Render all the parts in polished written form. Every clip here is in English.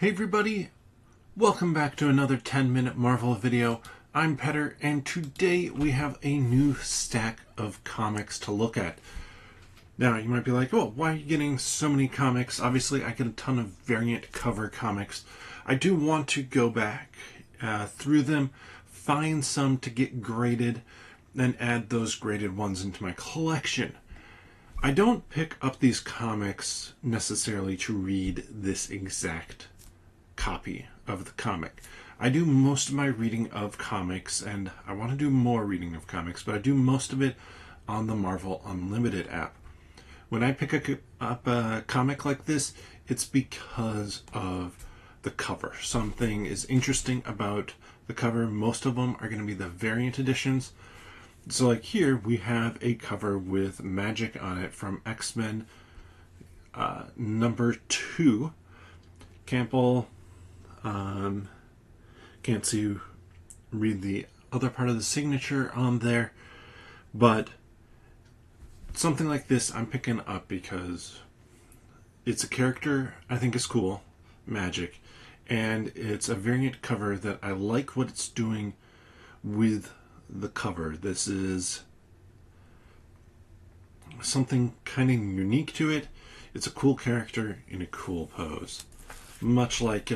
Hey everybody, welcome back to another 10-minute Marvel video. I'm Petter, and today we have a new stack of comics to look at. Now, you might be like, oh, why are you getting so many comics? Obviously, I get a ton of variant cover comics. I do want to go back through them, find some to get graded, and add those graded ones into my collection. I don't pick up these comics necessarily to read this exact copy of the comic. I do most of my reading of comics, and I want to do more reading of comics, but I do most of it on the Marvel Unlimited app. When I pick up a comic like this, it's because of the cover. Something is interesting about the cover. Most of them are going to be the variant editions. So like here, we have a cover with magic on it from X-Men number 2. Campbell can't read the other part of the signature on there, but something like this I'm picking up because it's a character I think is cool, magic, and it's a variant cover that I like what it's doing with the cover. This is something kind of unique to it. It's a cool character in a cool pose. Much like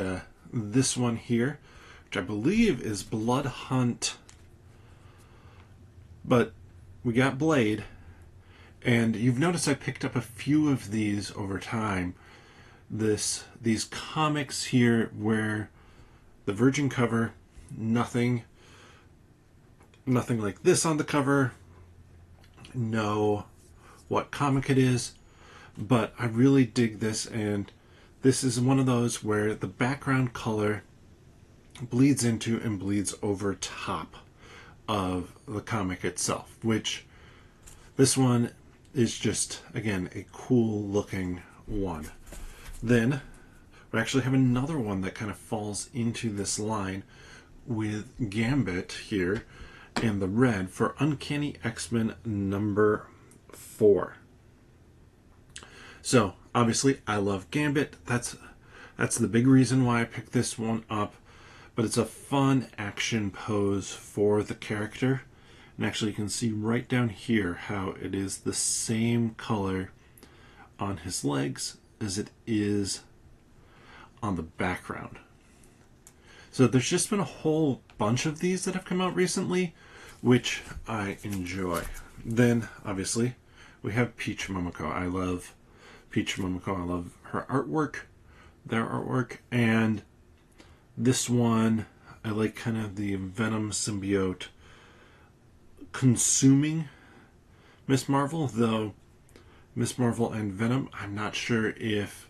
this one here, which I believe is Blood Hunt. But we got Blade, and you've noticed I picked up a few of these over time. These comics here where the Virgin cover, nothing like this on the cover, know what comic it is, but I really dig this, and this is one of those where the background color bleeds into and bleeds over top of the comic itself, which this one is just, again, a cool looking one. Then we actually have another one that kind of falls into this line with Gambit here and the red for Uncanny X-Men number 4. So obviously I love Gambit. That's the big reason why I picked this one up. But it's a fun action pose for the character. And actually you can see right down here how it is the same color on his legs as it is on the background. So there's just been a whole bunch of these that have come out recently, which I enjoy. Then obviously we have Peach Momoko. I love Peach Momoko. I love her artwork, their artwork, and this one I like kind of the Venom symbiote consuming Miss Marvel, though Miss Marvel and Venom, I'm not sure if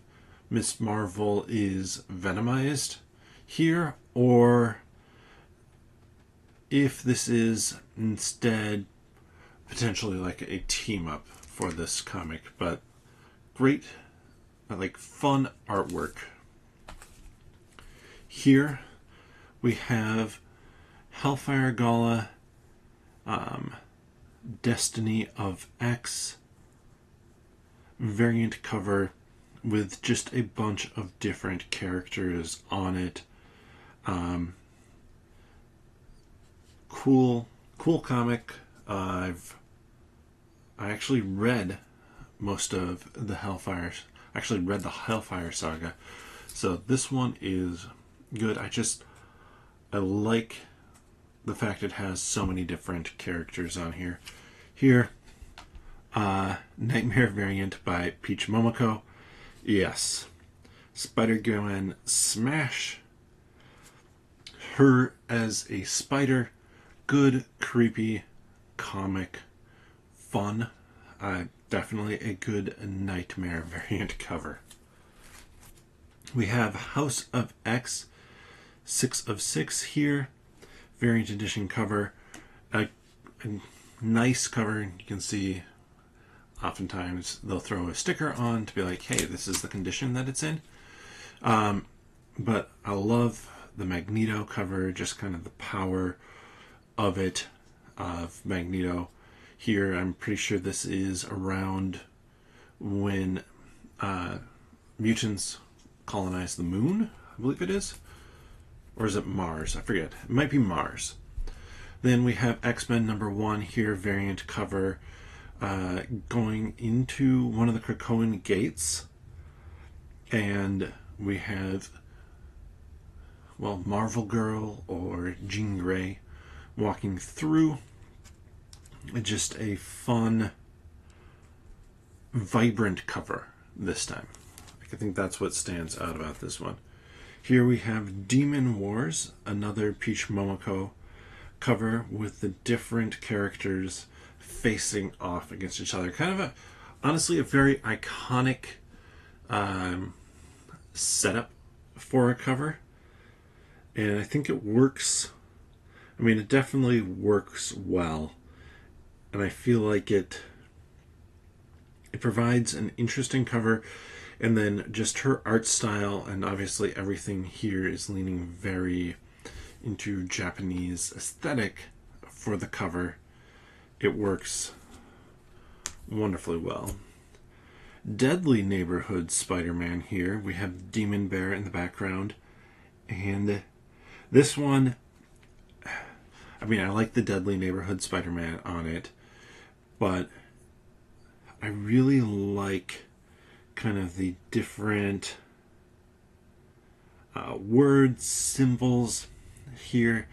Miss Marvel is venomized here or if this is instead potentially like a team up for this comic. But great, like fun artwork. Here we have Hellfire Gala, Destiny of X variant cover with just a bunch of different characters on it. Cool comic. I actually read most of the Hellfire. Actually read the Hellfire saga, so this one is good. I like the fact it has so many different characters on here. Here, Nightmare variant by Peach Momoko. Yes, Spider-Gwen smash. Her as a spider. Good, creepy comic. Fun. Definitely a good Nightmare variant cover. We have House of X 6 of 6 here. Variant edition cover. A nice cover. You can see oftentimes they'll throw a sticker on to be like, hey, this is the condition that it's in. But I love the Magneto cover, just kind of the power of it, of Magneto. Here, I'm pretty sure this is around when mutants colonize the moon, I believe it is. Or is it Mars? I forget. It might be Mars. Then we have X-Men #1 here, variant cover, going into one of the Krakoan gates. And we have, well, Marvel Girl or Jean Grey walking through. Just a fun, vibrant cover this time. I think that's what stands out about this one. Here we have Demon Wars, another Peach Momoko cover with the different characters facing off against each other. Kind of honestly, a very iconic setup for a cover. And I think it works. I mean, it definitely works well. And I feel like it provides an interesting cover. And then just her art style, and obviously everything here is leaning very into Japanese aesthetic for the cover. It works wonderfully well. Deadly Neighborhood Spider-Man here. We have Demon Bear in the background. And this one, I mean, I like the Deadly Neighborhood Spider-Man on it, but I really like kind of the different words, symbols here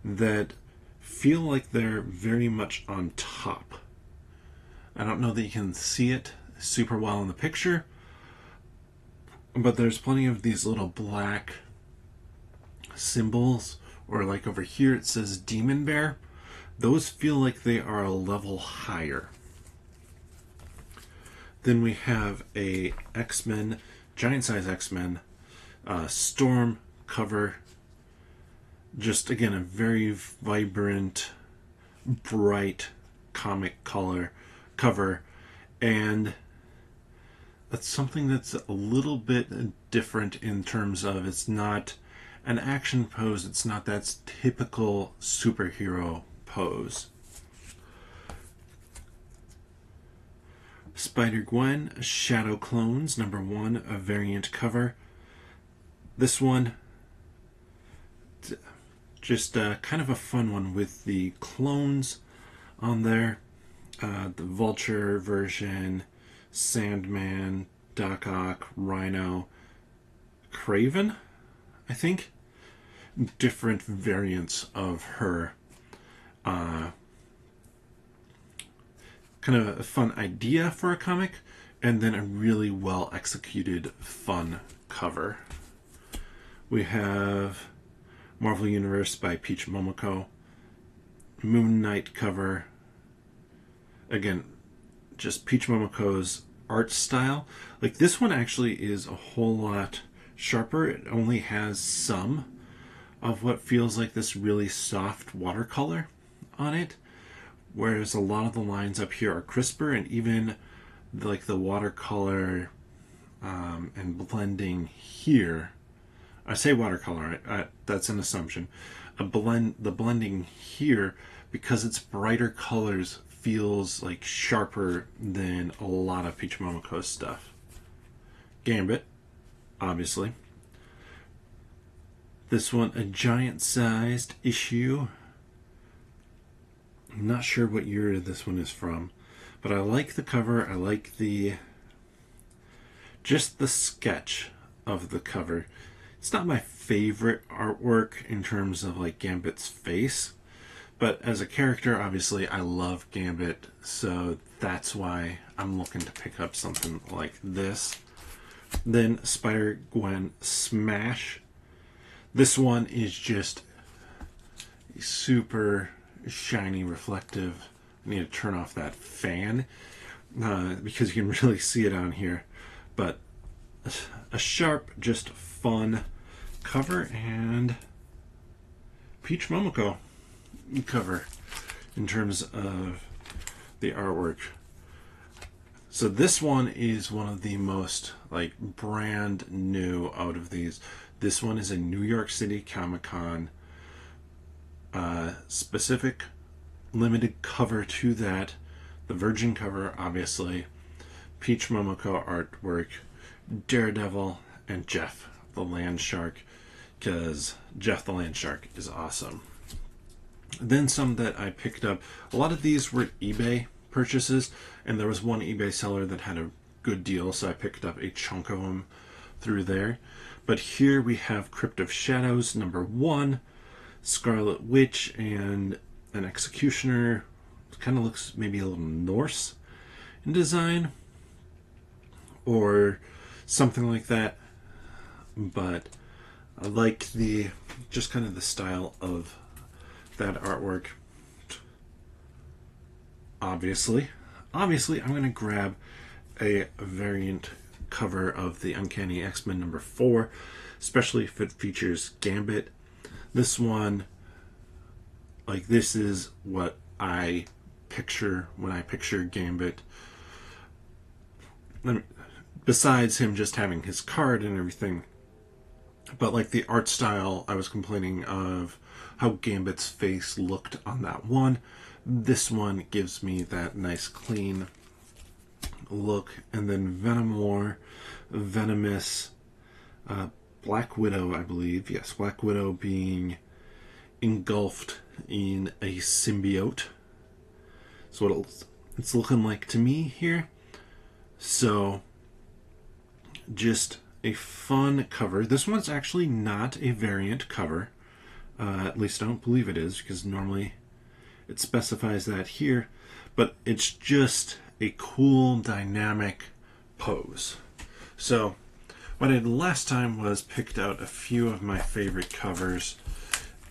that feel like they're very much on top. I don't know that you can see it super well in the picture, but there's plenty of these little black symbols, or like over here it says Demon Bear. Those feel like they are a level higher. Then we have a X-Men, giant size X-Men Storm cover. Just again, a very vibrant, bright comic color cover. And that's something that's a little bit different in terms of it's not an action pose. It's not that typical superhero pose. Spider-Gwen, Shadow Clones, #1, a variant cover. This one, just kind of a fun one with the clones on there. The Vulture version, Sandman, Doc Ock, Rhino, Kraven, I think. Different variants of her. Kind of a fun idea for a comic, and then a really well executed fun cover. We have Marvel Universe by Peach Momoko, Moon Knight cover. Again, just Peach Momoko's art style. Like, this one actually is a whole lot sharper. It only has some of what feels like this really soft watercolor on it, whereas a lot of the lines up here are crisper, and even like the watercolor and blending here. I say watercolor, that's an assumption. The blending here, because it's brighter colors, feels like sharper than a lot of Peach Momoko's stuff. Gambit, obviously. This one, a giant-sized issue. I'm not sure what year this one is from, but I like the cover. I like just the sketch of the cover. It's not my favorite artwork in terms of like Gambit's face, but as a character, obviously, I love Gambit, so that's why I'm looking to pick up something like this. Then Spider-Gwen Smash. This one is just super shiny, reflective. I need to turn off that fan because you can really see it on here. But a sharp, just fun cover, and Peach Momoko cover in terms of the artwork. So this one is one of the most like brand new out of these. This one is a New York City Comic-Con specific limited cover to that. The Virgin cover, obviously. Peach Momoko artwork, Daredevil, and Jeff the Land Shark. because Jeff the Land Shark is awesome. Then some that I picked up, a lot of these were eBay purchases, and there was one eBay seller that had a good deal, so I picked up a chunk of them through there. But here we have Crypt of Shadows #1, Scarlet Witch, and an Executioner. It kind of looks maybe a little Norse in design, or something like that. But I like the just kind of the style of that artwork. Obviously, I'm going to grab a variant cover of the Uncanny X-Men #4, especially if it features Gambit. This one, like, this is what I picture when I picture Gambit. Besides him just having his card and everything, but like the art style, I was complaining of how Gambit's face looked on that one. This one gives me that nice clean look. And then Venomore, Venomous, Black Widow, I believe. Yes, Black Widow being engulfed in a symbiote. That's what it's looking like to me here. So, just a fun cover. This one's actually not a variant cover. At least I don't believe it is, because normally it specifies that here. But it's just a cool, dynamic pose. So, what I did last time was picked out a few of my favorite covers.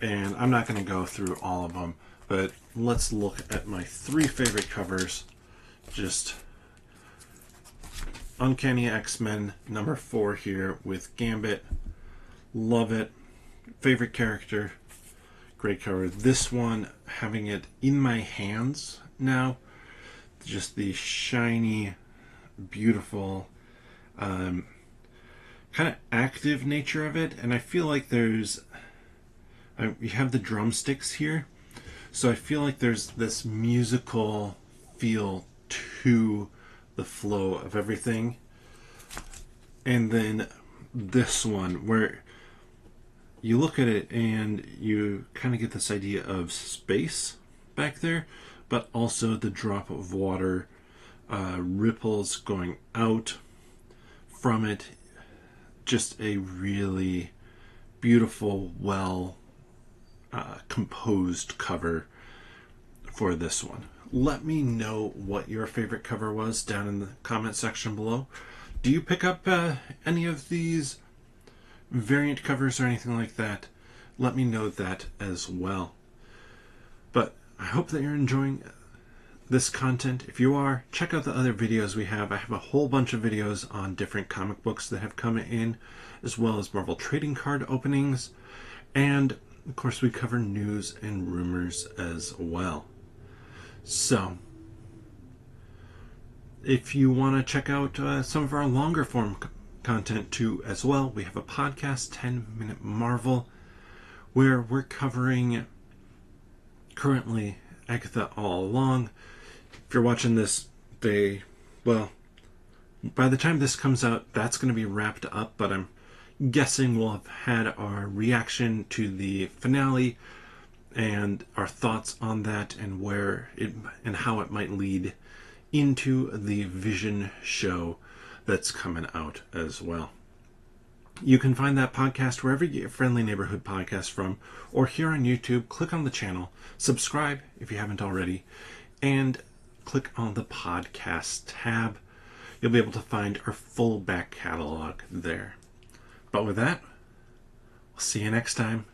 And I'm not going to go through all of them, but let's look at my 3 favorite covers. Just Uncanny X-Men #4 here with Gambit. Love it. Favorite character. Great cover. This one, having it in my hands now. Just the shiny, beautiful, kind of active nature of it. And I feel like there's... you have the drumsticks here. So I feel like there's this musical feel to the flow of everything. And then this one, where you look at it and you kind of get this idea of space back there, but also the drop of water, ripples going out from it. Just a really beautiful, well composed cover for this one. Let me know what your favorite cover was down in the comment section below. Do you pick up any of these variant covers or anything like that? Let me know that as well. But I hope that you're enjoying this content. If you are, check out the other videos we have. I have a whole bunch of videos on different comic books that have come in, as well as Marvel trading card openings. And of course, we cover news and rumors as well. So, if you want to check out some of our longer form content too as well, we have a podcast, 10-Minute Marvel, where we're covering currently Agatha All Along. If you're watching this, by the time this comes out, that's going to be wrapped up, but I'm guessing we'll have had our reaction to the finale and our thoughts on that, and where it and how it might lead into the Vision show that's coming out as well. You can find that podcast wherever you get your friendly neighborhood podcast from, or here on YouTube. Click on the channel, subscribe if you haven't already, and click on the podcast tab. You'll be able to find our full back catalog there. But with that, we'll see you next time.